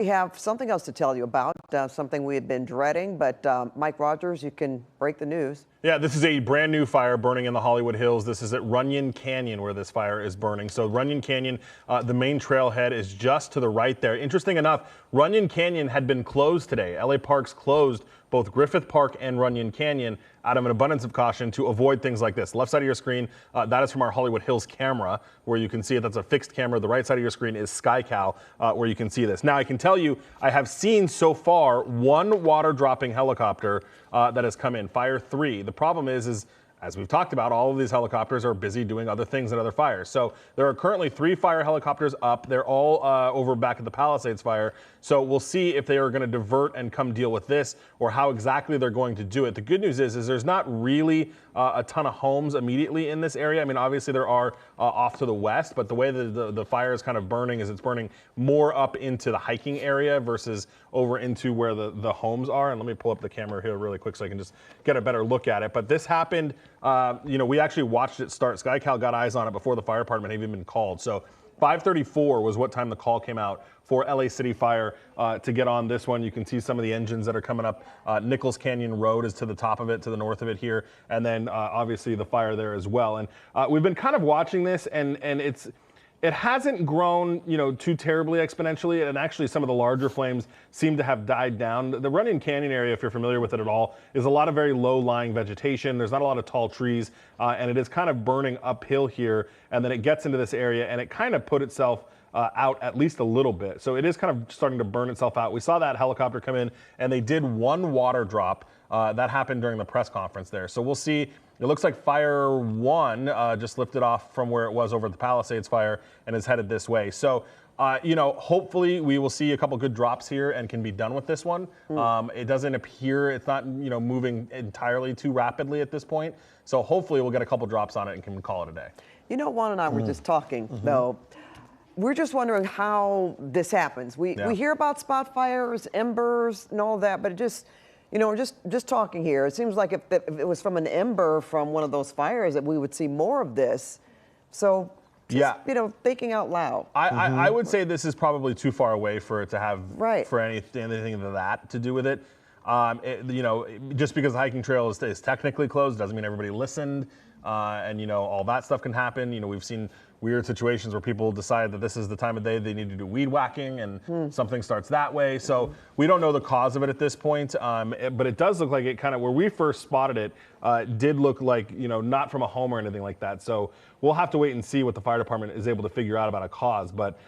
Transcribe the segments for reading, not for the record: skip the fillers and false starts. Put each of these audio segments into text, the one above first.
We have something else to tell you about, something we had been dreading, but Mike Rogers, you can break the news. Yeah, this is a brand new fire burning in the Hollywood Hills. This is at Runyon Canyon where this fire is burning. So Runyon Canyon, the main trailhead is just to the right there. Interesting enough, Runyon Canyon had been closed today. LA Parks closed both Griffith Park and Runyon Canyon out of an abundance of caution to avoid things like this. Left side of your screen, that is from our Hollywood Hills camera where you can see it. That's a fixed camera. The right side of your screen is SkyCal where you can see this. Now I can tell you, I have seen so far one water dropping helicopter that has come in, Fire 3. The problem is as we've talked about, all of these helicopters are busy doing other things and other fires. So there are currently 3 fire helicopters up. They're all over back at the Palisades fire. So we'll see if they are going to divert and come deal with this or how exactly they're going to do it. The good news is there's not really a ton of homes immediately in this area. I mean, obviously there are off to the west, but the way that the fire is kind of burning is it's burning more up into the hiking area versus over into where the homes are. And let me pull up the camera here really quick so I can just get a better look at it. But this happened, we actually watched it start. SkyCal got eyes on it before the fire department had even been called. So 5:34 was what time the call came out for LA City Fire to get on this one. You can see some of the engines that are coming up. Nichols Canyon Road is to the top of it, to the north of it here. And then obviously the fire there as well. And we've been kind of watching this and it hasn't grown, too terribly exponentially, and actually some of the larger flames seem to have died down. The Runyon Canyon area, if you're familiar with it at all, is a lot of very low-lying vegetation. There's not a lot of tall trees, and it is kind of burning uphill here, and then it gets into this area, and it kind of put itself out at least a little bit. So it is kind of starting to burn itself out. We saw that helicopter come in, and they did one water drop. That happened during the press conference there. So we'll see. It looks like Fire 1 just lifted off from where it was over at the Palisades fire and is headed this way. So, hopefully we will see a couple good drops here and can be done with this one. It doesn't appear, it's not, moving entirely too rapidly at this point. So hopefully we'll get a couple drops on it and can call it a day. Juan and I were just talking, though. We're just wondering how this happens. We hear about spot fires, embers, and all that, but it just... just talking here, it seems like if it was from an ember from one of those fires that we would see more of this. So, thinking out loud. I would say this is probably too far away for it to have for anything of that to do with it. Just because the hiking trail is technically closed doesn't mean everybody listened. And all that stuff can happen. We've seen weird situations where people decide that this is the time of day they need to do weed whacking and something starts that way. So we don't know the cause of it at this point, but it does look like it kind of, where we first spotted it, did look like, not from a home or anything like that. So we'll have to wait and see what the fire department is able to figure out about a cause. But,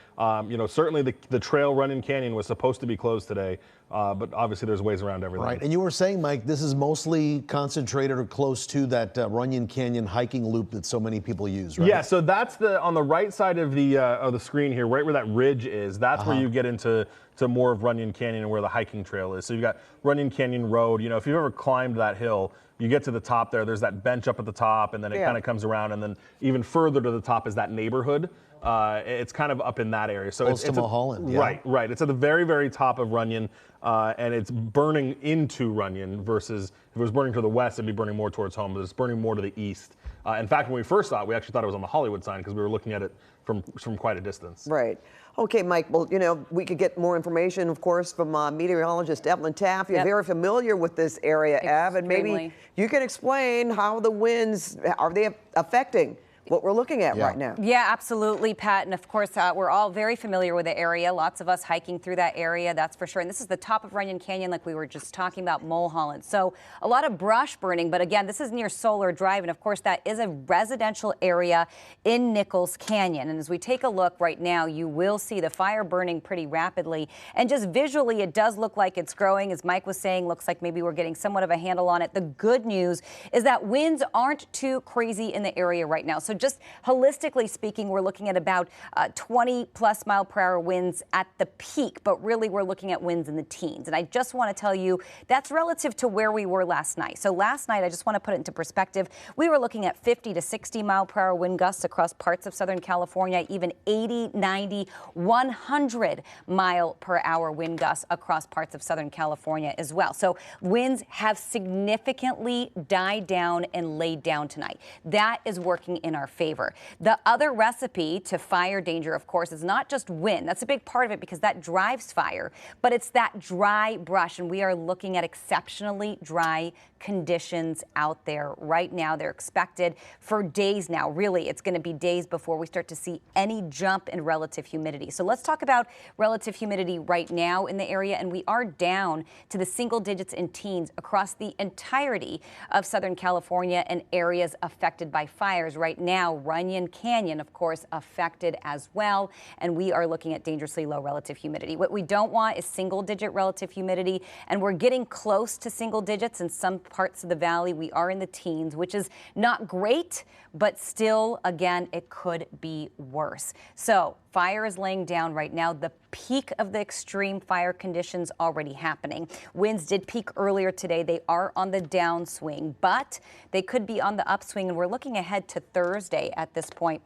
certainly the trail Runyon Canyon was supposed to be closed today, but obviously there's ways around everything. Right, and you were saying, Mike, this is mostly concentrated or close to that Runyon Canyon hiking loop that so many people use, right? Yeah, so that's on the right side of the screen here, right where that ridge is. That's where you get into more of Runyon Canyon and where the hiking trail is. So you've got Runyon Canyon Road. If you've ever climbed that hill, you get to the top there. There's that bench up at the top, and then it kind of comes around, and then even further to the top is that neighborhood. It's kind of up in that area. So close to Mulholland. Right. It's at the very, very top of Runyon, and it's burning into Runyon versus if it was burning to the west, it'd be burning more towards home, but it's burning more to the east. In fact, when we first saw it, we actually thought it was on the Hollywood sign because we were looking at it from quite a distance. Right. Okay, Mike, well, we could get more information, of course, from meteorologist Evelyn Taff. You're very familiar with this area, Ev, and maybe you can explain how the winds, are they affecting what we're looking at right now? Yeah, absolutely, Pat. And of course, we're all very familiar with the area. Lots of us hiking through that area, that's for sure. And this is the top of Runyon Canyon, like we were just talking about, Mulholland. So a lot of brush burning. But again, this is near Solar Drive. And of course, that is a residential area in Nichols Canyon. And as we take a look right now, you will see the fire burning pretty rapidly. And just visually, it does look like it's growing. As Mike was saying, looks like maybe we're getting somewhat of a handle on it. The good news is that winds aren't too crazy in the area right now. So just holistically speaking, we're looking at about 20 plus mile per hour winds at the peak, but really we're looking at winds in the teens. And I just want to tell you that's relative to where we were last night. So last night, I just want to put it into perspective. We were looking at 50 to 60 mile per hour wind gusts across parts of Southern California, even 80, 90, 100 mile per hour wind gusts across parts of Southern California as well. So winds have significantly died down and laid down tonight. That is working in our our favor. The other recipe to fire danger, of course, is not just wind. That's a big part of it because that drives fire, but it's that dry brush, and we are looking at exceptionally dry conditions out there right now. They're expected for days now. Really, it's going to be days before we start to see any jump in relative humidity. So let's talk about relative humidity right now in the area, and we are down to the single digits in teens across the entirety of Southern California and areas affected by fires. Right now, Runyon Canyon, of course, affected as well, and we are looking at dangerously low relative humidity. What we don't want is single-digit relative humidity, and we're getting close to single digits in some parts of the valley. We are in the teens, which is not great, but still, again, it could be worse. So fire is laying down right now. The peak of the extreme fire conditions already happening. Winds did peak earlier today. They are on the downswing, but they could be on the upswing, and we're looking ahead to Thursday at this point.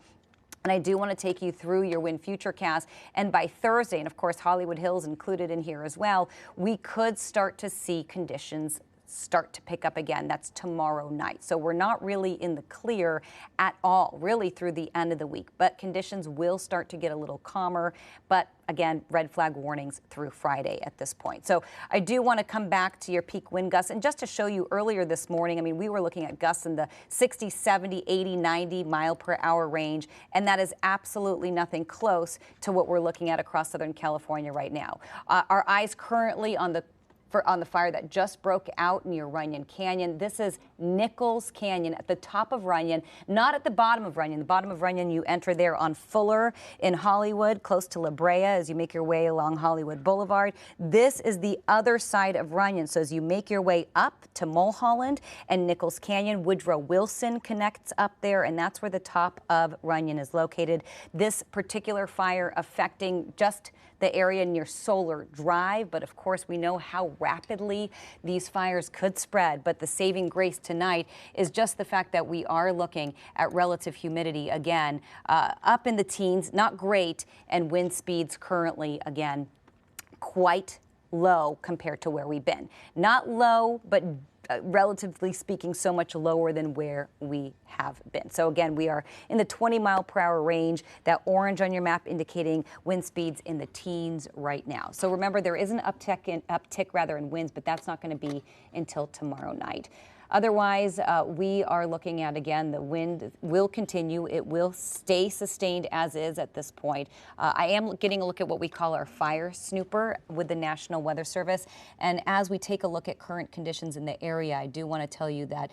And I do want to take you through your wind futurecast. And by Thursday, and of course Hollywood Hills included in here as well, we could start to see conditions start to pick up again. That's tomorrow night. So we're not really in the clear at all, really, through the end of the week. But conditions will start to get a little calmer. But again, red flag warnings through Friday at this point. So I do want to come back to your peak wind gusts. And just to show you earlier this morning, I mean, we were looking at gusts in the 60, 70, 80, 90 mile per hour range. And that is absolutely nothing close to what we're looking at across Southern California right now. Our eyes currently on the fire that just broke out near Runyon Canyon. This is Nichols Canyon at the top of Runyon, not at the bottom of Runyon. The bottom of Runyon, you enter there on Fuller in Hollywood, close to La Brea as you make your way along Hollywood Boulevard. This is the other side of Runyon. So as you make your way up to Mulholland and Nichols Canyon, Woodrow Wilson connects up there, and that's where the top of Runyon is located. This particular fire affecting just the area near Solar Drive, but of course we know how rapidly these fires could spread. But the saving grace tonight is just the fact that we are looking at relative humidity again up in the teens, not great, and wind speeds currently again quite low compared to where we've been. Not low, but relatively speaking, so much lower than where we have been. So again, we are in the 20 mile per hour range. That orange on your map indicating wind speeds in the teens right now. So remember, there is an uptick in winds, but that's not going to be until tomorrow night. Otherwise, we are looking at, again, the wind will continue. It will stay sustained as is at this point. I am getting a look at what we call our fire snooper with the National Weather Service. And as we take a look at current conditions in the area, I do want to tell you that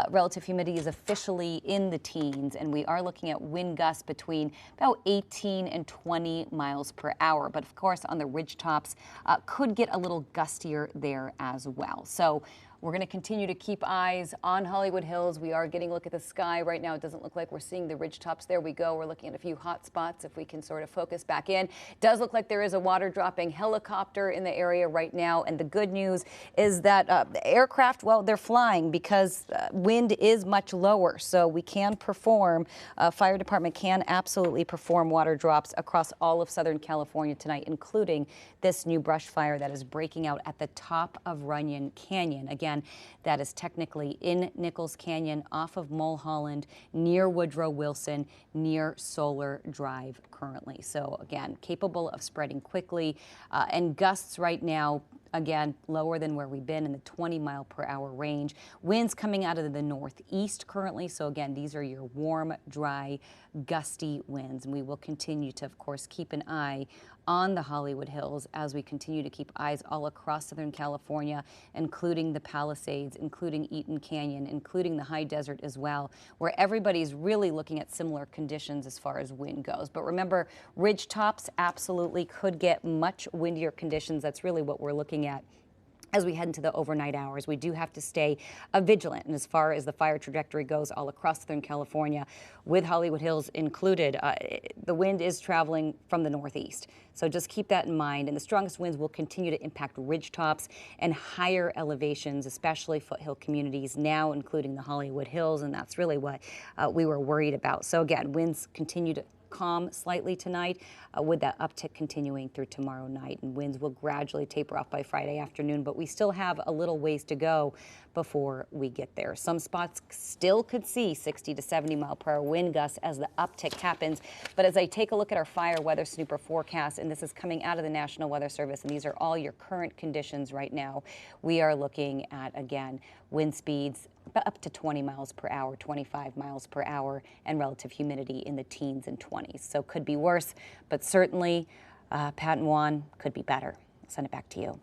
relative humidity is officially in the teens, and we are looking at wind gusts between about 18 and 20 miles per hour. But of course, on the ridge tops, could get a little gustier there as well. So we're going to continue to keep eyes on Hollywood Hills. We are getting a look at the sky right now. It doesn't look like we're seeing the ridge tops. There we go. We're looking at a few hot spots if we can sort of focus back in. Does look like there is a water dropping helicopter in the area right now. And the good news is that the aircraft, well, they're flying because wind is much lower. So we can perform, fire department can absolutely perform water drops across all of Southern California tonight, including this new brush fire that is breaking out at the top of Runyon Canyon. Again, that is technically in Nichols Canyon, off of Mulholland, near Woodrow Wilson, near Solar Drive currently. So again, capable of spreading quickly, and gusts right now, again, lower than where we've been in the 20 mile per hour range. Winds coming out of the northeast currently. So again, these are your warm, dry, gusty winds. And we will continue to, of course, keep an eye on the Hollywood Hills as we continue to keep eyes all across Southern California, including the Palisades, including Eaton Canyon, including the high desert as well, where everybody's really looking at similar conditions as far as wind goes. But remember, ridge tops absolutely could get much windier conditions. That's really what we're looking at as we head into the overnight hours. We do have to stay vigilant. And as far as the fire trajectory goes all across Southern California, with Hollywood Hills included, the wind is traveling from the northeast. So just keep that in mind. And the strongest winds will continue to impact ridge tops and higher elevations, especially foothill communities now, including the Hollywood Hills. And that's really what we were worried about. So again, winds continue to calm slightly tonight, with that uptick continuing through tomorrow night. And winds will gradually taper off by Friday afternoon, but we still have a little ways to go before we get there. Some spots still could see 60 to 70 mile per hour wind gusts as the uptick happens. But as I take a look at our fire weather snooper forecast, and this is coming out of the National Weather Service, and these are all your current conditions right now, we are looking at, again, wind speeds up to 20 miles per hour, 25 miles per hour, and relative humidity in the teens and 20s. So could be worse, but certainly, Pat and Juan, could be better. I'll send it back to you.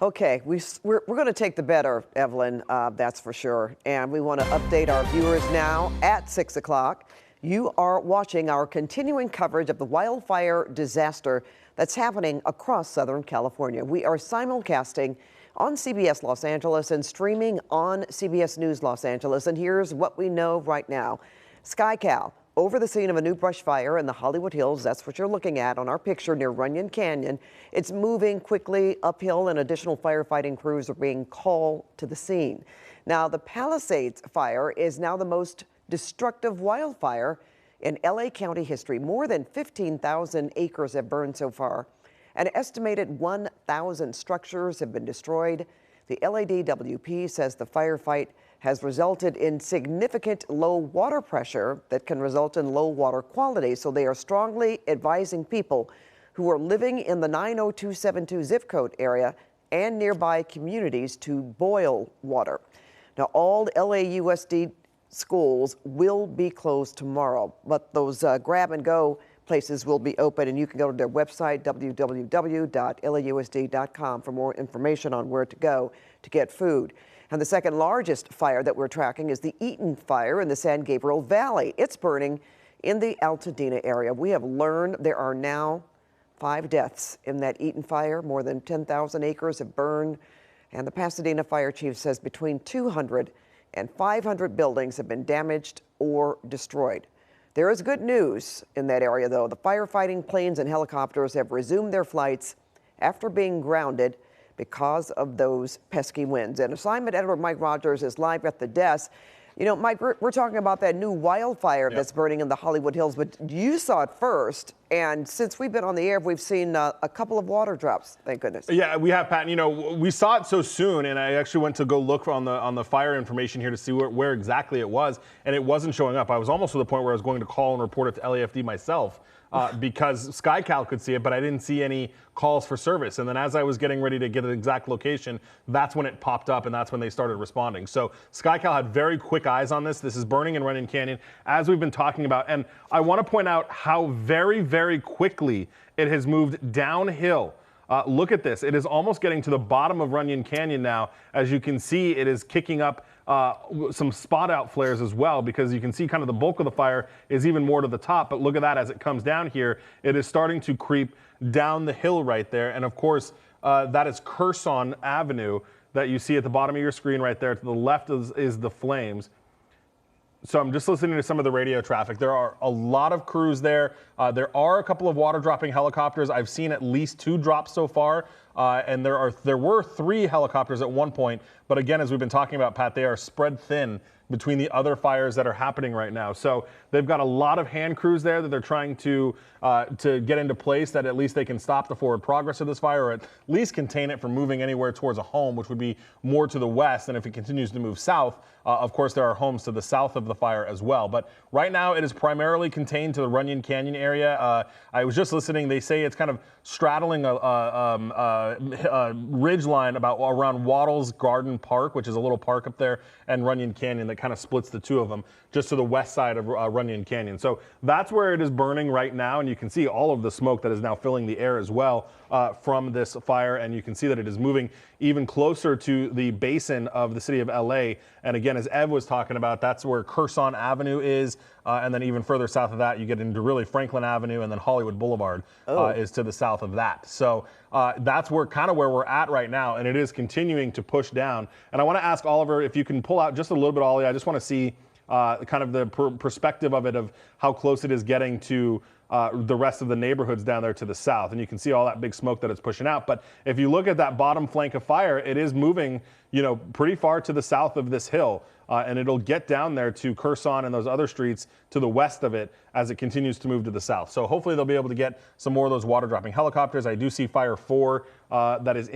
Okay, we're going to take the better, Evelyn, that's for sure. And we want to update our viewers now at 6 o'clock. You are watching our continuing coverage of the wildfire disaster that's happening across Southern California. We are simulcasting on CBS Los Angeles and streaming on CBS News Los Angeles. And here's what we know right now. SkyCal over the scene of a new brush fire in the Hollywood Hills. That's what you're looking at on our picture near Runyon Canyon. It's moving quickly uphill and additional firefighting crews are being called to the scene. Now, the Palisades fire is now the most destructive wildfire in LA County history. More than 15,000 acres have burned so far. An estimated 1,000 structures have been destroyed. The LADWP says the firefight has resulted in significant low water pressure that can result in low water quality. So they are strongly advising people who are living in the 90272 zip code area and nearby communities to boil water. Now, all LAUSD schools will be closed tomorrow, but those grab and go places will be open, and you can go to their website, www.lausd.com, for more information on where to go to get food. And the second largest fire that we're tracking is the Eaton fire in the San Gabriel Valley. It's burning in the Altadena area. We have learned there are now 5 deaths in that Eaton fire. More than 10,000 acres have burned, and the Pasadena fire chief says between 200 and 500 buildings have been damaged or destroyed. There is good news in that area, though. The firefighting planes and helicopters have resumed their flights after being grounded because of those pesky winds. And assignment editor Mike Rogers is live at the desk. You know, Mike, we're talking about that new wildfire that's burning in the Hollywood Hills, but you saw it first. And since we've been on the air, we've seen a couple of water drops, thank goodness. Yeah, we have, Pat. And, you know, we saw it so soon, and I actually went to go look on the fire information here to see where exactly it was, and it wasn't showing up. I was almost to the point where I was going to call and report it to LAFD myself. Because SkyCal could see it, but I didn't see any calls for service. And then as I was getting ready to get an exact location, that's when it popped up, and that's when they started responding. So SkyCal had very quick eyes on this. This is burning in Runyon Canyon, as we've been talking about. And I want to point out how very, very quickly it has moved downhill. Look at this. It is almost getting to the bottom of Runyon Canyon now. As you can see, it is kicking up some spot out flares as well, because you can see kind of the bulk of the fire is even more to the top. But look at that, as it comes down here, it is starting to creep down the hill right there. And of course, that is Curson Avenue that you see at the bottom of your screen right there. To the left is the flames. So I'm just listening to some of the radio traffic. There are a lot of crews there. There are a couple of water dropping helicopters. I've seen at least 2 drops so far. And there were 3 helicopters at one point. But again, as we've been talking about, Pat, they are spread thin between the other fires that are happening right now. So they've got a lot of hand crews there that they're trying to get into place, that at least they can stop the forward progress of this fire, or at least contain it from moving anywhere towards a home, which would be more to the west. And if it continues to move south, of course, there are homes to the south of the fire as well. But right now, it is primarily contained to the Runyon Canyon area. I was just listening. They say it's kind of straddling a ridge line around Waddles Garden Park, which is a little park up there, and Runyon Canyon that kind of splits the two of them, just to the west side of Runyon Canyon. So that's where it is burning right now, and you can see all of the smoke that is now filling the air as well from this fire, and you can see that it is moving even closer to the basin of the city of LA. And again, as Ev was talking about, that's where Curson Avenue is, and then even further south of that, you get into really Franklin Avenue, and then Hollywood Boulevard is to the south of that. So that's where we're at right now, and it is continuing to push down. And I want to ask Oliver if you can pull out just a little bit, Ollie. I just want to see kind of the perspective of it, of how close it is getting to the rest of the neighborhoods down there to the south. And you can see all that big smoke that it's pushing out. But if you look at that bottom flank of fire, it is moving, pretty far to the south of this hill. And it'll get down there to Kherson and those other streets to the west of it as it continues to move to the south. So hopefully they'll be able to get some more of those water dropping helicopters. I do see Fire 4 that is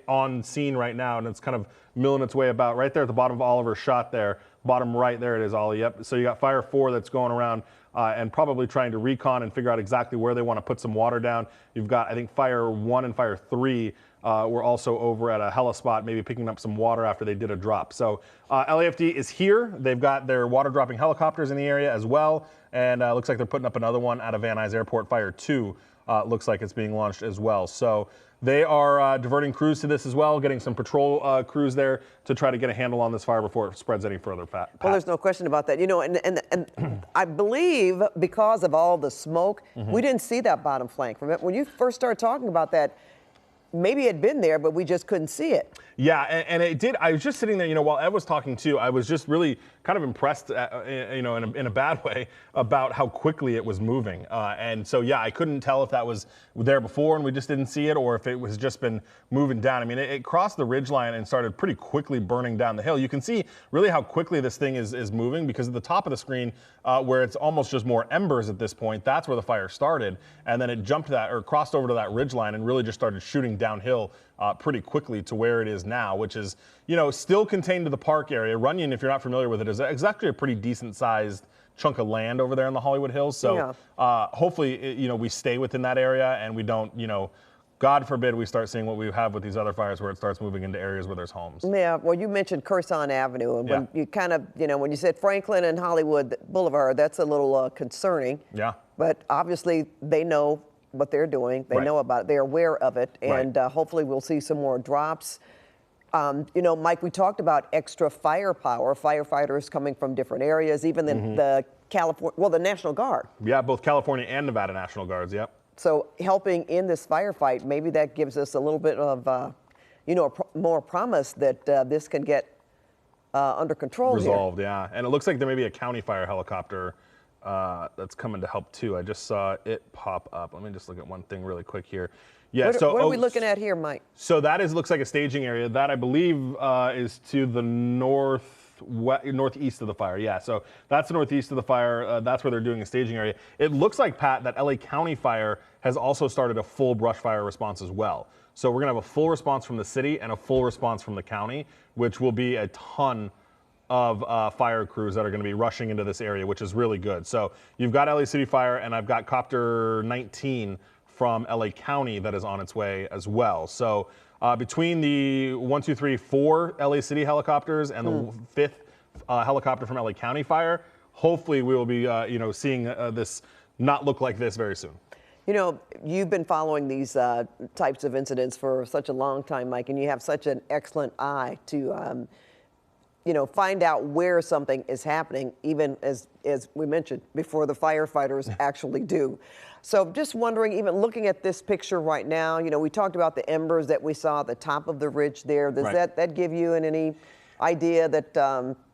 on scene right now, and it's kind of milling its way about right there at the bottom of Oliver's shot there. Bottom right there it is, Ollie. Yep. So you got Fire 4 that's going around and probably trying to recon and figure out exactly where they want to put some water down. You've got, I think, Fire 1 and Fire 3 were also over at a heli spot, maybe picking up some water after they did a drop. So LAFD is here. They've got their water dropping helicopters in the area as well. And looks like they're putting up another one out of Van Nuys Airport. Fire 2 looks like it's being launched as well. So they are diverting crews to this as well, getting some patrol crews there to try to get a handle on this fire before it spreads any further. Pat. Well, there's no question about that. And I believe because of all the smoke, we didn't see that bottom flank. When you first started talking about that, maybe it had been there, but we just couldn't see it. Yeah, and it did. I was just sitting there, while Ed was talking too, I was just really kind of impressed, in a bad way, about how quickly it was moving. And so, yeah, I couldn't tell if that was there before and we just didn't see it, or if it was just been moving down. I mean, it crossed the ridgeline and started pretty quickly burning down the hill. You can see really how quickly this thing is moving, because at the top of the screen, where it's almost just more embers at this point, that's where the fire started. And then it jumped that, or crossed over to that ridgeline and really just started shooting downhill pretty quickly to where it is now, which is, still contained to the park area. Runyon, if you're not familiar with it, is actually a pretty decent sized chunk of land over there in the Hollywood Hills. So hopefully, we stay within that area and we don't, God forbid we start seeing what we have with these other fires where it starts moving into areas where there's homes. Yeah, well, you mentioned Kherson Avenue, and when you kind of, when you said Franklin and Hollywood Boulevard, that's a little concerning. Yeah. But obviously they know what they're doing. They know about it. They're aware of it. And hopefully we'll see some more drops. Mike, we talked about extra firepower, firefighters coming from different areas, even the the National Guard. Yeah, both California and Nevada National Guards, yep. So helping in this firefight, maybe that gives us a little bit of, more promise that this can get under control. Resolved, yeah. And it looks like there may be a county fire helicopter that's coming to help too. I just saw it pop up. Let me just look at one thing really quick here. Yeah. What are we looking at here, Mike? So that looks like a staging area. That, I believe, is to the northeast of the fire. Yeah. So that's the northeast of the fire. That's where they're doing a staging area. It looks like, Pat, that LA County Fire has also started a full brush fire response as well. So we're gonna have a full response from the city and a full response from the county, which will be a ton of fire crews that are going to be rushing into this area, which is really good. So you've got LA City Fire, and I've got Copter 19 from LA County that is on its way as well. So between the 1, 2, 3, 4 LA City helicopters and the 5th helicopter from LA County Fire, hopefully we will be seeing this not look like this very soon. You've been following these types of incidents for such a long time, Mike, and you have such an excellent eye to find out where something is happening, even as we mentioned, before the firefighters actually do. So just wondering, even looking at this picture right now, we talked about the embers that we saw at the top of the ridge there. Does that give you any idea that,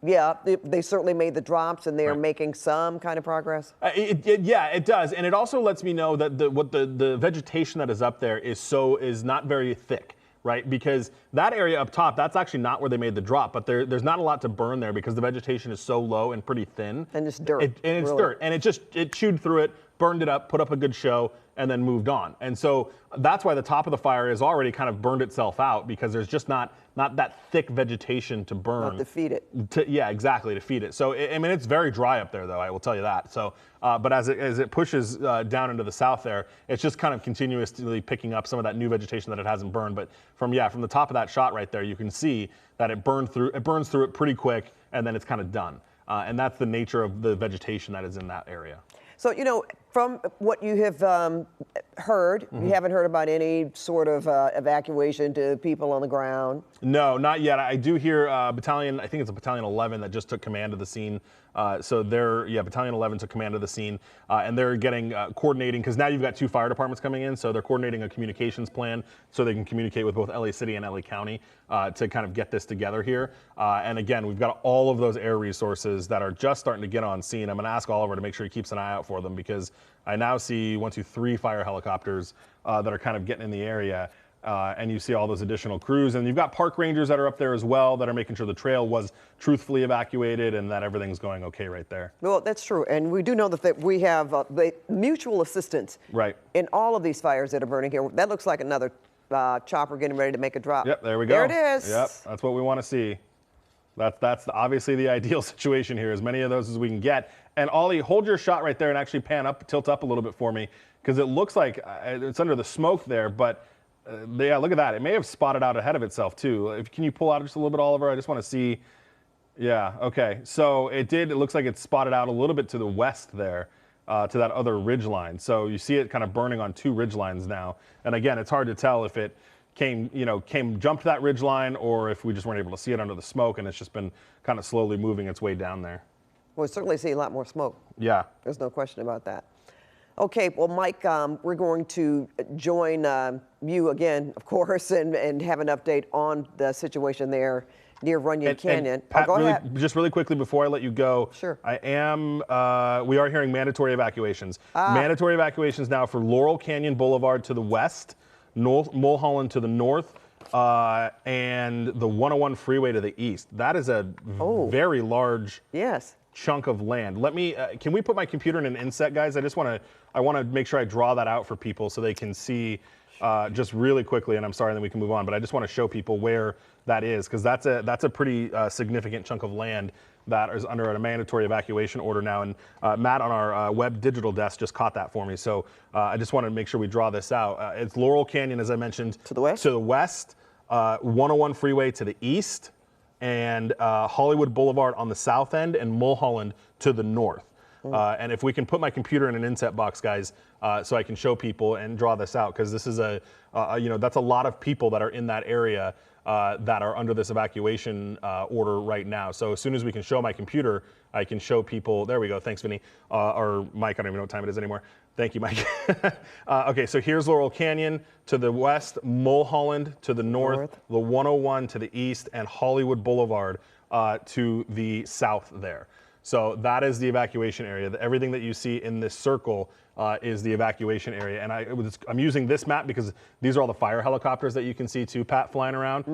they certainly made the drops and they're making some kind of progress? Yeah, it does. And it also lets me know that the vegetation that is up there is not very thick. Right, because that area up top, that's actually not where they made the drop, but there's not a lot to burn there because the vegetation is so low and pretty thin. And it's dirt. It's dirt, and it chewed through it, burned it up, put up a good show, and then moved on. And so that's why the top of the fire has already kind of burned itself out, because there's just not that thick vegetation to burn. Not to feed it. Yeah, exactly, to feed it. So, it's very dry up there, though, I will tell you that. So, but as it pushes down into the south there, it's just kind of continuously picking up some of that new vegetation that it hasn't burned. But from the top of that shot right there, you can see that it burns through it pretty quick, and then it's kind of done. And that's the nature of the vegetation that is in that area. So, from what you have heard, you haven't heard about any sort of evacuation to people on the ground? No, not yet. I do hear Battalion, I think it's a Battalion 11 that just took command of the scene. So Battalion 11 took command of the scene, and they're getting coordinating, because now you've got 2 fire departments coming in, so they're coordinating a communications plan so they can communicate with both LA City and LA County to kind of get this together here. And again, we've got all of those air resources that are just starting to get on scene. I'm going to ask Oliver to make sure he keeps an eye out for them, because I now see 1, 2, 3 fire helicopters that are kind of getting in the area. And you see all those additional crews, and you've got park rangers that are up there as well that are making sure the trail was truthfully evacuated and that everything's going okay right there. Well, that's true, and we do know that we have the mutual assistance in all of these fires that are burning here. That looks like another chopper getting ready to make a drop. Yep, there we go. There it is. Yep, that's what we want to see. That's obviously the ideal situation here, as many of those as we can get. And Ollie, hold your shot right there and actually pan up, tilt up a little bit for me, because it looks like it's under the smoke there, but yeah, look at that. It may have spotted out ahead of itself too. Can you pull out just a little bit, Oliver? I just want to see. Yeah, okay. So it did. It looks like it spotted out a little bit to the west there, to that other ridge line. So you see it kind of burning on 2 ridge lines now. And again, it's hard to tell if it jumped that ridge line or if we just weren't able to see it under the smoke and it's just been kind of slowly moving its way down there. We'll certainly see a lot more smoke. Yeah. There's no question about that. Okay, well, Mike, we're going to join you again, of course, and have an update on the situation there near Runyon Canyon. And Pat, go ahead. Just really quickly before I let you go, sure. We are hearing mandatory evacuations. Mandatory evacuations now for Laurel Canyon Boulevard to the west, Mulholland to the north, and the 101 freeway to the east. That is a very large chunk of land. Let me, can we put my computer in an inset, guys? I want to make sure I draw that out for people so they can see just really quickly, and I'm sorry, then we can move on, but I just want to show people where that is, because that's a pretty significant chunk of land that is under a mandatory evacuation order now, and Matt on our web digital desk just caught that for me, so I just wanted to make sure we draw this out. It's Laurel Canyon, as I mentioned, to the west, 101 freeway to the east, and Hollywood Boulevard on the south end, and Mulholland to the north. And if we can put my computer in an inset box, guys, so I can show people and draw this out, because this is that's a lot of people that are in that area that are under this evacuation order right now. So as soon as we can show my computer, I can show people. There we go. Thanks, Vinny. Or Mike, I don't even know what time it is anymore. Thank you, Mike. Okay, so here's Laurel Canyon to the west, Mulholland to the north, the 101 to the east, and Hollywood Boulevard to the south there. So that is the evacuation area. Everything that you see in this circle is the evacuation area. And I'm using this map because these are all the fire helicopters that you can see too, Pat, flying around.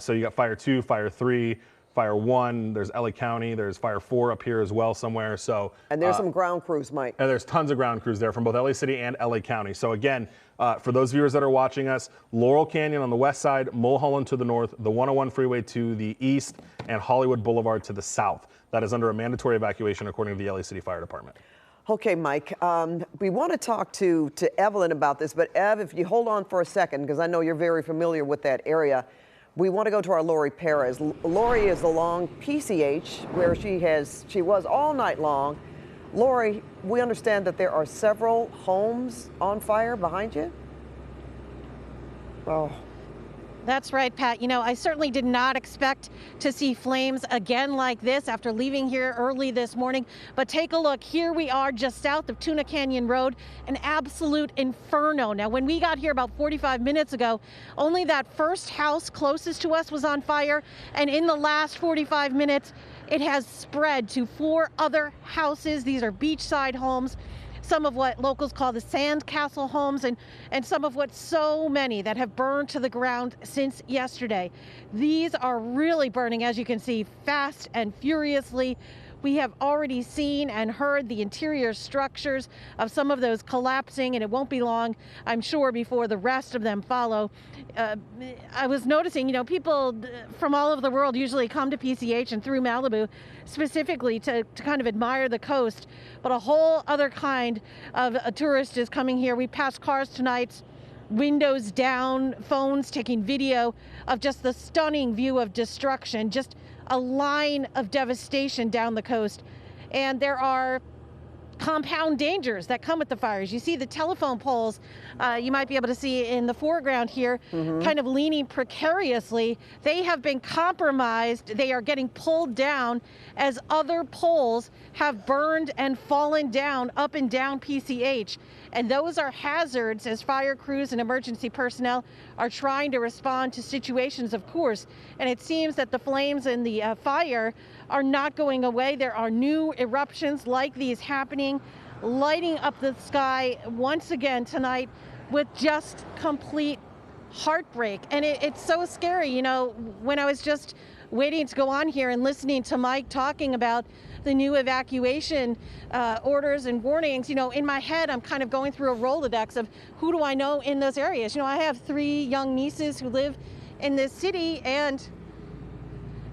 So you got Fire 2, Fire 3, Fire 1, there's LA County, there's Fire 4 up here as well somewhere. So and there's some ground crews, Mike. And there's tons of ground crews there from both LA City and LA County. So again, for those viewers that are watching us, Laurel Canyon on the west side, Mulholland to the north, the 101 freeway to the east, and Hollywood Boulevard to the south. That is under a mandatory evacuation according to the LA City Fire Department. Okay, Mike, we want to talk to Evelyn about this, but Ev, if you hold on for a second, because I know you're very familiar with that area, we want to go to our Lori Perez. Lori is along PCH, where she was all night long. Lori, we understand that there are several homes on fire behind you? Oh. That's right, Pat. You know, I certainly did not expect to see flames again like this after leaving here early this morning. But take a look. Here we are just south of Tuna Canyon Road, an absolute inferno. Now, when we got here about 45 minutes ago, only that first house closest to us was on fire. And in the last 45 minutes, it has spread to 4 other houses. These are beachside homes. Some of what locals call the sandcastle homes, and some of what so many that have burned to the ground since yesterday. These are really burning, as you can see, fast and furiously. We have already seen and heard the interior structures of some of those collapsing, and it won't be long, I'm sure, before the rest of them follow. I was noticing, you know, people from all over the world usually come to PCH and through Malibu specifically to kind of admire the coast, but a whole other kind of a tourist is coming here. We passed cars tonight, windows down, phones taking video of just the stunning view of destruction, just a line of devastation down the coast. And there are compound dangers that come with the fires. You see the telephone poles, you might be able to see in the foreground here, kind of leaning precariously. They have been compromised. They are getting pulled down as other poles have burned and fallen down up and down PCH. And those are hazards as fire crews and emergency personnel are trying to respond to situations, of course. And it seems that the flames and the fire are not going away. There are new eruptions like these happening lighting up the sky once again tonight with just complete heartbreak. And it's so scary. You know, when I was just waiting to go on here and listening to Mike talking about the new evacuation orders and warnings, you know, in my head, I'm kind of going through a Rolodex of who do I know in those areas. You know, I have 3 young nieces who live in this city, and,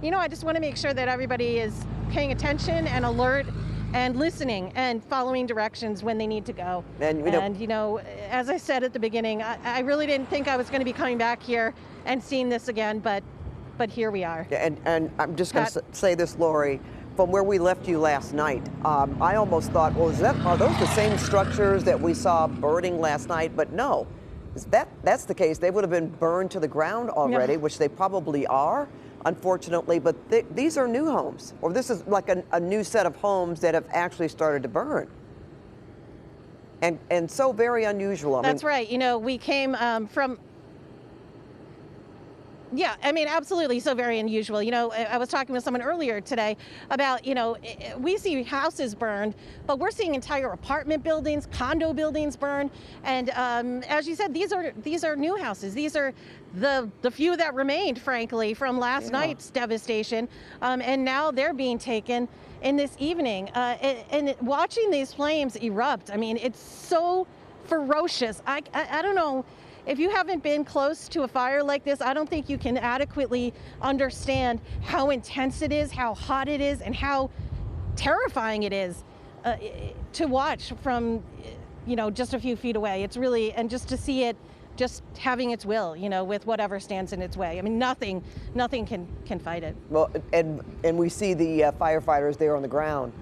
you know, I just want to make sure that everybody is paying attention and alert and listening and following directions when they need to go. And you know, as I said at the beginning, I really didn't think I was going to be coming back here and seeing this again, but here we are. And I'm just going to say this, Lori, from where we left you last night, I almost thought, well, are those the same structures that we saw burning last night? But no, that's the case. They would have been burned to the ground already, which they probably are, unfortunately. But these are new homes, or this is like a new set of homes that have actually started to burn. And so very unusual. That's right. You know, we came from... Yeah, I mean, absolutely. So very unusual. You know, I was talking with someone earlier today about, you know, we see houses burned, but we're seeing entire apartment buildings, condo buildings burn. And as you said, these are new houses. These are the few that remained, frankly, from last night's devastation. And now they're being taken in this evening. And watching these flames erupt, I mean, it's so ferocious. I don't know. If you haven't been close to a fire like this, I don't think you can adequately understand how intense it is, how hot it is, and how terrifying it is to watch from, you know, just a few feet away. It's really, and just to see it just having its will, you know, with whatever stands in its way. I mean, nothing can fight it. Well, and we see the firefighters there on the ground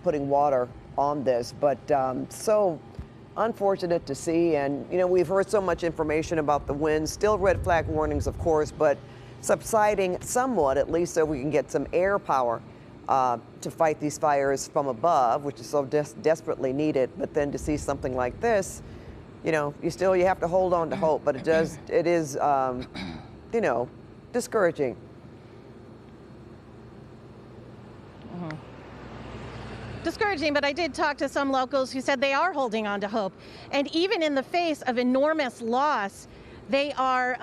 putting water on this, but so unfortunate to see. And, you know, we've heard so much information about the winds, still red flag warnings, of course, but subsiding somewhat, at least so we can get some air power to fight these fires from above, which is so desperately needed. But then to see something like this, you know, you have to hold on to hope, but it is, you know, discouraging. Discouraging, but I did talk to some locals who said they are holding on to hope. And even in the face of enormous loss, they are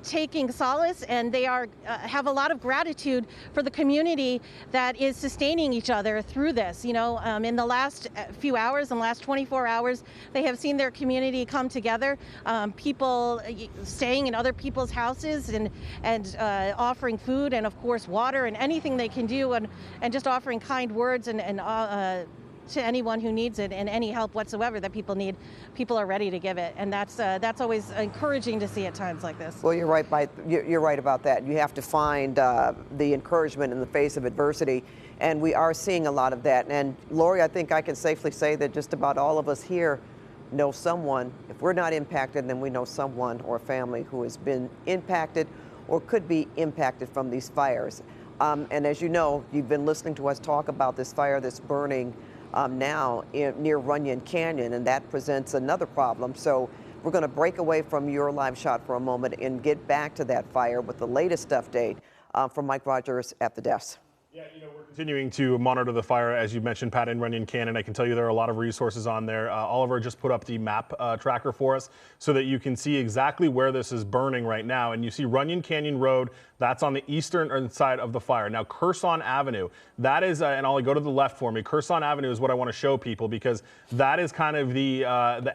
taking solace, and they are have a lot of gratitude for the community that is sustaining each other through this. You know, in the last few hours, in the last 24 hours, they have seen their community come together. People staying in other people's houses and offering food and, of course, water and anything they can do, and just offering kind words and to anyone who needs it, and any help whatsoever that people need, people are ready to give it, and that's always encouraging to see at times like this. Well, you're right about that. You have to find the encouragement in the face of adversity, and we are seeing a lot of that. And Lori, I think I can safely say that just about all of us here know someone. If we're not impacted, then we know someone or a family who has been impacted or could be impacted from these fires. And as you know, you've been listening to us talk about this fire that's burning now near Runyon Canyon, and that presents another problem. So we're going to break away from your live shot for a moment and get back to that fire with the latest update from Mike Rogers at the desk. Yeah, you know, we're continuing to monitor the fire, as you mentioned, Pat, in Runyon Canyon. I can tell you there are a lot of resources on there. Oliver just put up the map tracker for us so that you can see exactly where this is burning right now. And you see Runyon Canyon Road, that's on the eastern side of the fire. Now, Curson Avenue, that is, and Ollie, go to the left for me. Curson Avenue is what I want to show people, because that is kind of the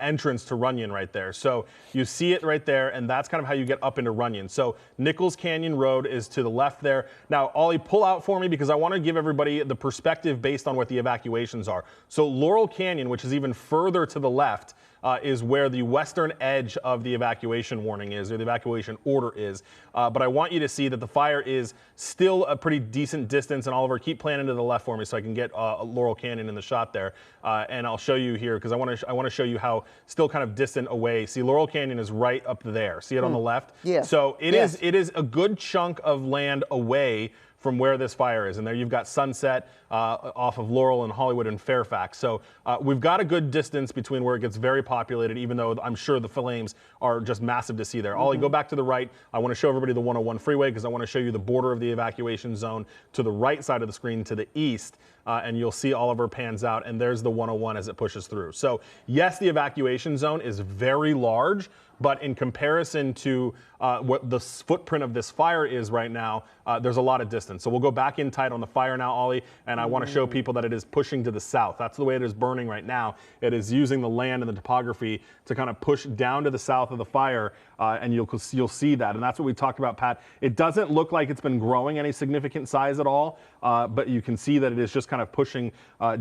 entrance to Runyon right there. So you see it right there, and that's kind of how you get up into Runyon. So Nichols Canyon Road is to the left there. Now, Ollie, pull out for me, because I want to give everybody the perspective based on what the evacuations are. So Laurel Canyon, which is even further to the left, is where the western edge of the evacuation warning is, or the evacuation order is. But I want you to see that the fire is still a pretty decent distance. And Oliver, keep playing into the left for me so I can get Laurel Canyon in the shot there. And I'll show you here, because I want to show you how still kind of distant away. See, Laurel Canyon is right up there. See it on the left? Yeah. So it is a good chunk of land away from where this fire is. And there you've got Sunset off of Laurel and Hollywood and Fairfax. So we've got a good distance between where it gets very populated, even though I'm sure the flames are just massive to see there. Ollie, go back to the right. I want to show everybody the 101 freeway because I want to show you the border of the evacuation zone to the right side of the screen to the east. And you'll see Oliver pans out, and there's the 101 as it pushes through. So yes, the evacuation zone is very large, but in comparison to what the footprint of this fire is right now, there's a lot of distance. So we'll go back in tight on the fire now, Ollie, and I want to show people that it is pushing to the south. That's the way it is burning right now. It is using the land and the topography to kind of push down to the south of the fire, and you'll see that. And that's what we talked about, Pat. It doesn't look like it's been growing any significant size at all, but you can see that it is just kind of pushing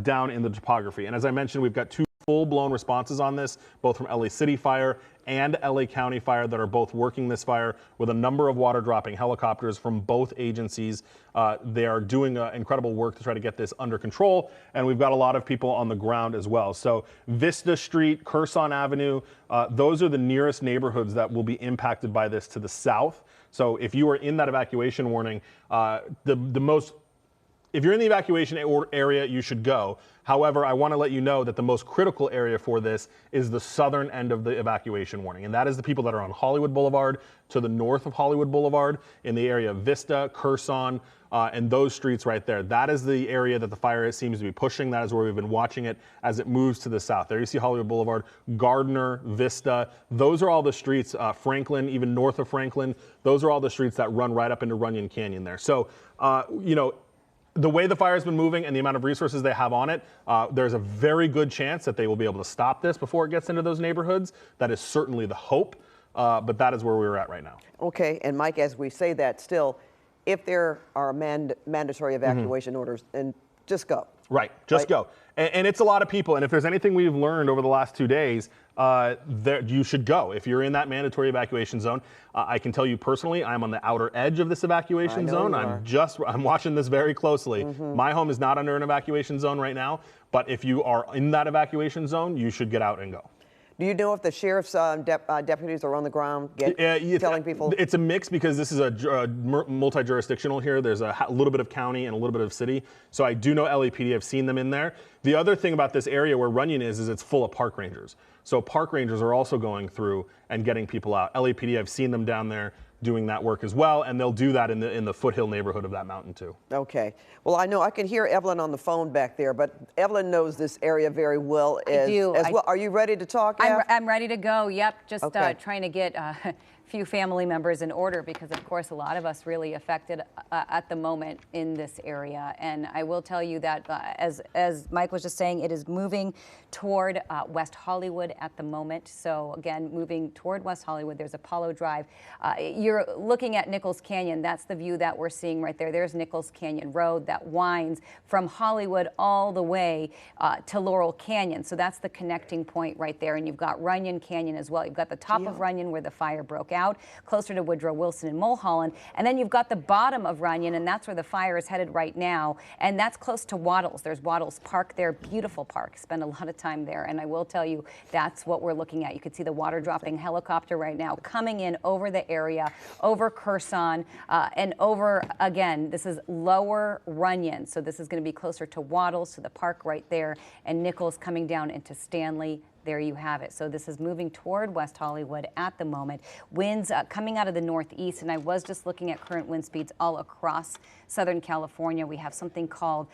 down in the topography. And as I mentioned, we've got 2 full-blown responses on this, both from LA City Fire and LA County Fire, that are both working this fire with a number of water-dropping helicopters from both agencies. They are doing incredible work to try to get this under control, and we've got a lot of people on the ground as well. So Vista Street, Curson Avenue, those are the nearest neighborhoods that will be impacted by this to the south. So if you are in that evacuation warning, if you're in the evacuation area, you should go. However, I want to let you know that the most critical area for this is the southern end of the evacuation warning. And that is the people that are on Hollywood Boulevard to the north of Hollywood Boulevard in the area of Vista, Curson, and those streets right there. That is the area that the fire seems to be pushing. That is where we've been watching it as it moves to the south. There you see Hollywood Boulevard, Gardner, Vista. Those are all the streets, Franklin, even north of Franklin. Those are all the streets that run right up into Runyon Canyon there. So, the way the fire has been moving and the amount of resources they have on it, there's a very good chance that they will be able to stop this before it gets into those neighborhoods. That is certainly the hope, but that is where we're at right now. Okay, and Mike, as we say that, still, if there are mandatory evacuation orders, then just go. Right, just go. And it's a lot of people. And if there's anything we've learned over the last 2 days, you should go. If you're in that mandatory evacuation zone, I can tell you personally, I'm on the outer edge of this evacuation zone. I'm watching this very closely. My home is not under an evacuation zone right now, but if you are in that evacuation zone, you should get out and go. Do you know if the sheriff's deputies are on the ground telling people? It's a mix because this is a multi-jurisdictional here. There's a little bit of county and a little bit of city. So I do know LAPD. I've seen them in there. The other thing about this area where Runyon is it's full of park rangers. So park rangers are also going through and getting people out. LAPD, I've seen them down there doing that work as well, and they'll do that in the foothill neighborhood of that mountain too. Okay. Well, I know I can hear Evelyn on the phone back there, but Evelyn knows this area very well as well. Are you ready to talk? I'm ready to go. Yep. Just trying to get few family members in order because, of course, a lot of us really affected at the moment in this area. And I will tell you that, as Mike was just saying, it is moving toward West Hollywood at the moment. So, again, moving toward West Hollywood, there's Apollo Drive. You're looking at Nichols Canyon. That's the view that we're seeing right there. There's Nichols Canyon Road that winds from Hollywood all the way to Laurel Canyon. So that's the connecting point right there. And you've got Runyon Canyon as well. You've got the top of Runyon where the fire broke out, closer to Woodrow Wilson and Mulholland. And then you've got the bottom of Runyon, and that's where the fire is headed right now. And that's close to Waddles. There's Waddles Park there, beautiful park. Spend a lot of time there. And I will tell you, that's what we're looking at. You can see the water dropping helicopter right now coming in over the area, over Curson, and over, again, this is lower Runyon. So this is going to be closer to Waddles, to the park right there, and Nichols coming down into Stanley. There you have it. So this is moving toward West Hollywood at the moment. Winds coming out of the northeast, and I was just looking at current wind speeds all across Southern California. We have something called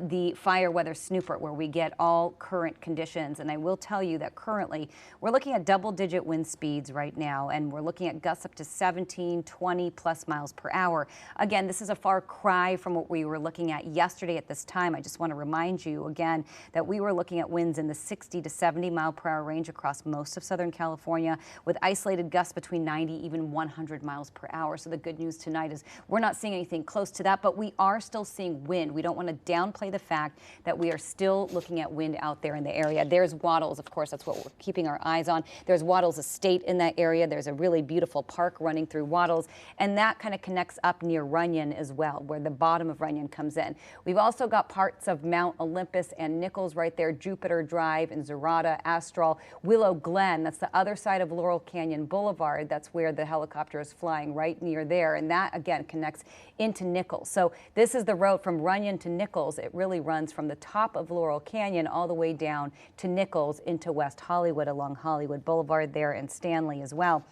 the Fire Weather Snooper, where we get all current conditions. And I will tell you that currently we're looking at double-digit wind speeds right now, and we're looking at gusts up to 17, 20 plus miles per hour. Again, this is a far cry from what we were looking at yesterday at this time. I just want to remind you again that we were looking at winds in the 60 to 70 mile per hour range across most of Southern California, with isolated gusts between 90, even 100 miles per hour. So the good news tonight is we're not seeing anything close to that, but we are still seeing wind. We don't want to downplay the fact that we are still looking at wind out there in the area. There's Waddles, of course, that's what we're keeping our eyes on. There's Waddles Estate in that area. There's a really beautiful park running through Waddles, and that kind of connects up near Runyon as well, where the bottom of Runyon comes in. We've also got parts of Mount Olympus and Nichols right there, Jupiter Drive and Zerata, Castrol, Willow Glen. That's the other side of Laurel Canyon Boulevard. That's where the helicopter is flying, right near there. And that, again, connects into Nichols. So this is the road from Runyon to Nichols. It really runs from the top of Laurel Canyon all the way down to Nichols into West Hollywood along Hollywood Boulevard there, and Stanley as well.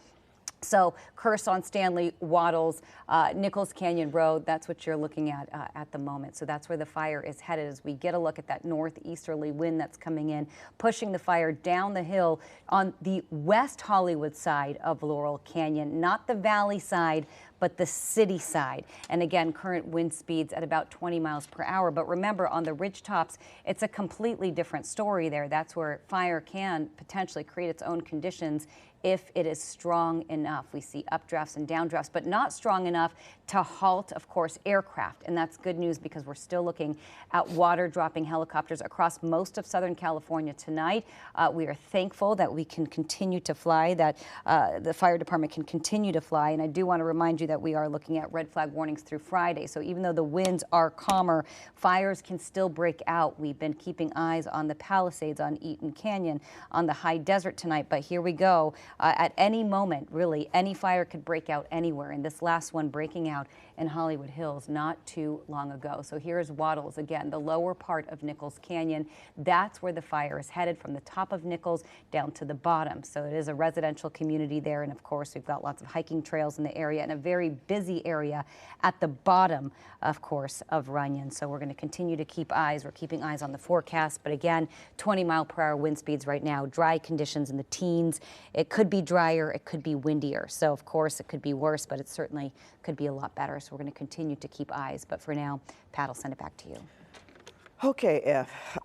So Kershaw, Stanley, Wattles, Nichols Canyon Road, that's what you're looking at the moment. So that's where the fire is headed as we get a look at that northeasterly wind that's coming in, pushing the fire down the hill on the West Hollywood side of Laurel Canyon, not the valley side, but the city side. And again, current wind speeds at about 20 miles per hour. But remember, on the ridge tops, it's a completely different story there. That's where fire can potentially create its own conditions if it is strong enough. We see updrafts and downdrafts, but not strong enough to halt, of course, aircraft. And that's good news because we're still looking at water dropping helicopters across most of Southern California tonight. We are thankful that we can continue to fly, that the fire department can continue to fly. And I do want to remind you that we are looking at red flag warnings through Friday. So even though the winds are calmer, fires can still break out. We've been keeping eyes on the Palisades, on Eaton Canyon, on the high desert tonight. But here we go. At any moment, really, any fire could break out anywhere. And this last one breaking out in Hollywood Hills not too long ago. So here's Wattles again, the lower part of Nichols Canyon. That's where the fire is headed, from the top of Nichols down to the bottom. So it is a residential community there. And of course, we've got lots of hiking trails in the area and a very busy area at the bottom, of course, of Runyon. So we're going to continue to keep eyes. We're keeping eyes on the forecast. But again, 20-mile-per-hour wind speeds right now, dry conditions in the teens. It could be drier, it could be windier. So of course it could be worse, but it certainly could be a lot better. So we're going to continue to keep eyes. But for now, Pat, I'll send it back to you. Okay, F.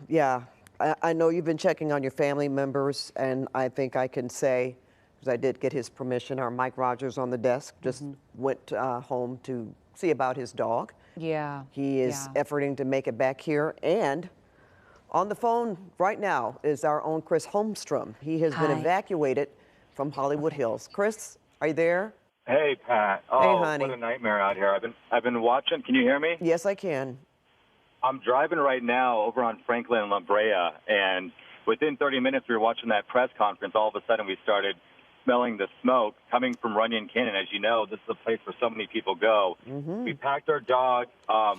Yeah, I know you've been checking on your family members, and I think I can say, because I did get his permission, our Mike Rogers on the desk just went home to see about his dog. Yeah. He is efforting to make it back here. And on the phone right now is our own Chris Holmstrom. He has been evacuated from Hollywood Hills. Chris, are you there? Hey, Pat. Oh, hey, honey. What a nightmare out here. I've been watching. Can you hear me? Yes, I can. I'm driving right now over on Franklin and La Brea, and within 30 minutes we were watching that press conference. All of a sudden we started smelling the smoke coming from Runyon Canyon. As you know, this is a place where so many people go. We packed our dog.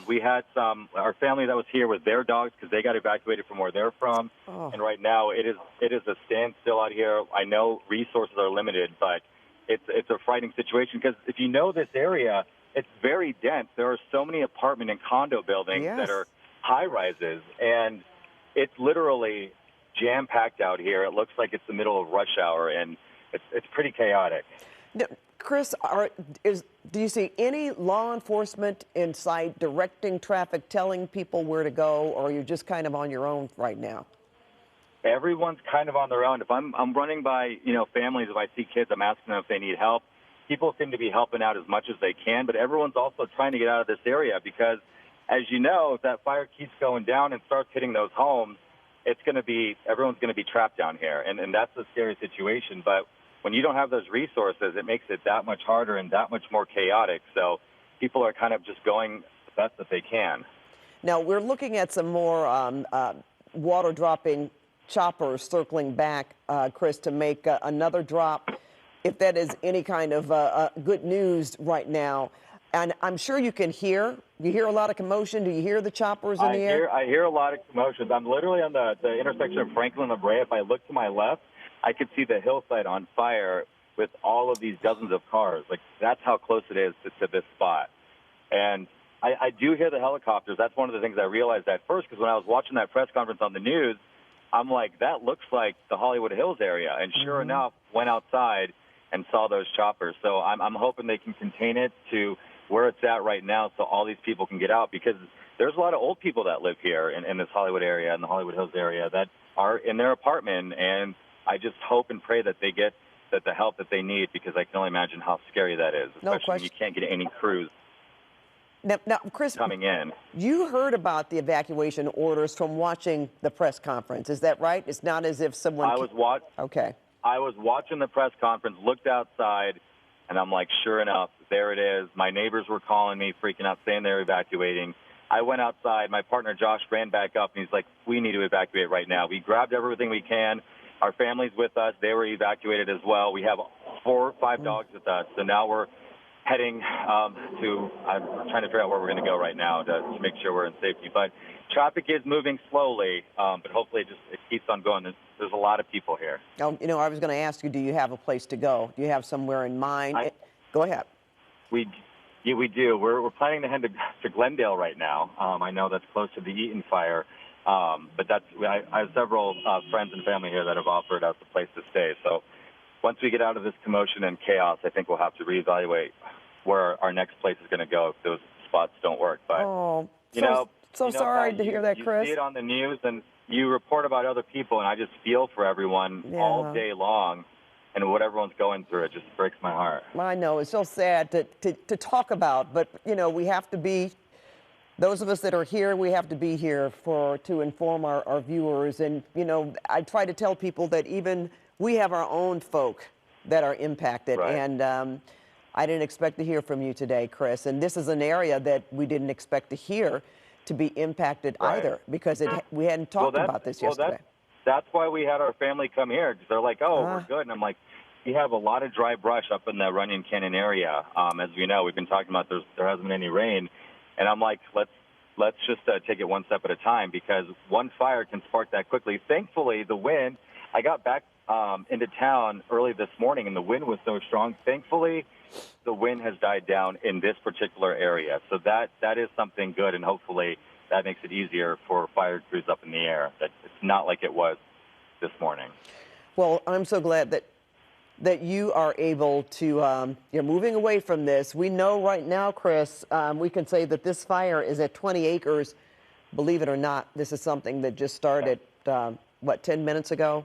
We had our family that was here with their dogs because they got evacuated from where they're from. And right now it is a standstill out here. I know resources are limited, but it's a frightening situation because if you know this area, it's very dense. There are so many apartment and condo buildings that are high-rises, and it's literally jam-packed out here. It looks like it's the middle of rush hour, and it's pretty chaotic. Now, Chris, do you see any law enforcement in sight directing traffic, telling people where to go, or are you just kind of on your own right now? Everyone's kind of on their own. If I'm running by, families, if I see kids, I'm asking them if they need help. People seem to be helping out as much as they can, but everyone's also trying to get out of this area because, as you know, if that fire keeps going down and starts hitting those homes, everyone's going to be trapped down here, and that's a scary situation. But when you don't have those resources, it makes it that much harder and that much more chaotic. So people are kind of just going the best that they can. Now, we're looking at some more water-dropping choppers circling back, Chris, to make another drop, if that is any kind of good news right now. And I'm sure you can hear. You hear a lot of commotion. Do you hear the choppers in the air? I hear a lot of commotions. I'm literally on the intersection of Franklin and La Brea. If I look to my left, I could see the hillside on fire with all of these dozens of cars. Like, that's how close it is to this spot. And I do hear the helicopters. That's one of the things I realized at first, because when I was watching that press conference on the news, I'm like, that looks like the Hollywood Hills area. And sure enough, went outside and saw those choppers. So I'm hoping they can contain it to where it's at right now so all these people can get out, because there's a lot of old people that live here in this Hollywood area, in the Hollywood Hills area, that are in their apartment. And I just hope and pray that they get the help that they need, because I can only imagine how scary that is, especially when you can't get any crews now, Chris, coming in. You heard about the evacuation orders from watching the press conference. Is that right? It's not as if someone... Okay. I was watching the press conference, looked outside, and I'm like, sure enough, there it is. My neighbors were calling me, freaking out, saying they're evacuating. I went outside. My partner, Josh, ran back up, and he's like, we need to evacuate right now. We grabbed everything we can. our family's with us. They were evacuated as well. We have 4 or 5 dogs with us. So now we're heading I'm trying to figure out where we're going to go right now to make sure we're in safety. But traffic is moving slowly, but hopefully it keeps on going. There's a lot of people here. I was going to ask you, do you have a place to go? Do you have somewhere in mind? Go ahead. We do. We're planning to head to Glendale right now. I know that's close to the Eaton fire, but I have several friends and family here that have offered us a place to stay. So once we get out of this commotion and chaos, I think we'll have to reevaluate where our next place is going to go if those spots don't work. But sorry to hear that, Chris. You see it on the news, and you report about other people, and I just feel for everyone all day long. And what everyone's going through, it just breaks my heart. I know, it's so sad to talk about, but, we have to be, those of us that are here, we have to be here to inform our viewers. And, I try to tell people that even we have our own folk that are impacted. Right. And I didn't expect to hear from you today, Chris. And this is an area that we didn't expect to hear to be impacted either, because we hadn't talked about this yesterday. That's why we had our family come here, because they're like, we're good. And I'm like, we have a lot of dry brush up in the Runyon Canyon area. As we know, we've been talking about there hasn't been any rain. And I'm like, let's just take it one step at a time, because one fire can spark that quickly. Thankfully, the wind, I got back into town early this morning, and the wind was so strong. Thankfully, the wind has died down in this particular area. So that is something good, and hopefully that makes it easier for fire crews up in the air. That it's not like it was this morning. Well, I'm so glad that you are able to, you're moving away from this. We know right now, Chris, we can say that this fire is at 20 acres. Believe it or not, this is something that just started, 10 minutes ago?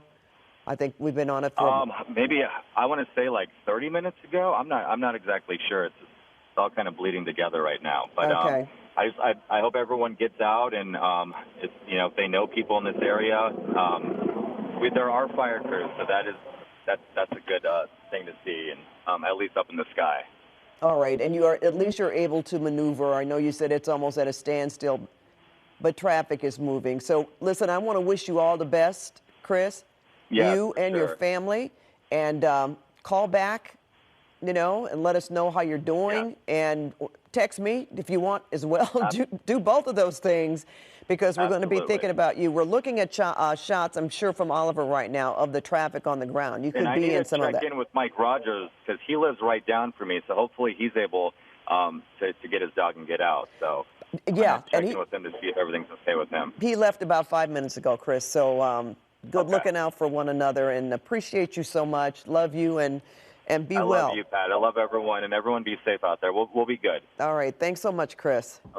I think we've been on it for... maybe, I want to say like 30 minutes ago. I'm not exactly sure. It's all kind of bleeding together right now. But okay. I hope everyone gets out, and if they know people in this area, there are fire crews, so that's a good thing to see, and at least up in the sky. All right, and at least you're able to maneuver. I know you said it's almost at a standstill, but traffic is moving. So listen, I want to wish you all the best, Chris. You and your family, and call back, and let us know how you're doing, and text me if you want as well. Do both of those things, because we're going to be thinking about you. We're looking at shots, I'm sure, from Oliver right now of the traffic on the ground. You could be in some of that. I need to check in with Mike Rogers, because he lives right down from me, so hopefully he's able to get his dog and get out. So yeah, check in with him to see if everything's okay with him. He left about 5 minutes ago, Chris. So good looking out for one another, and appreciate you so much. Love you, and be well. I love you, Pat. I love everyone, and everyone be safe out there. We'll be good. All right. Thanks so much, Chris.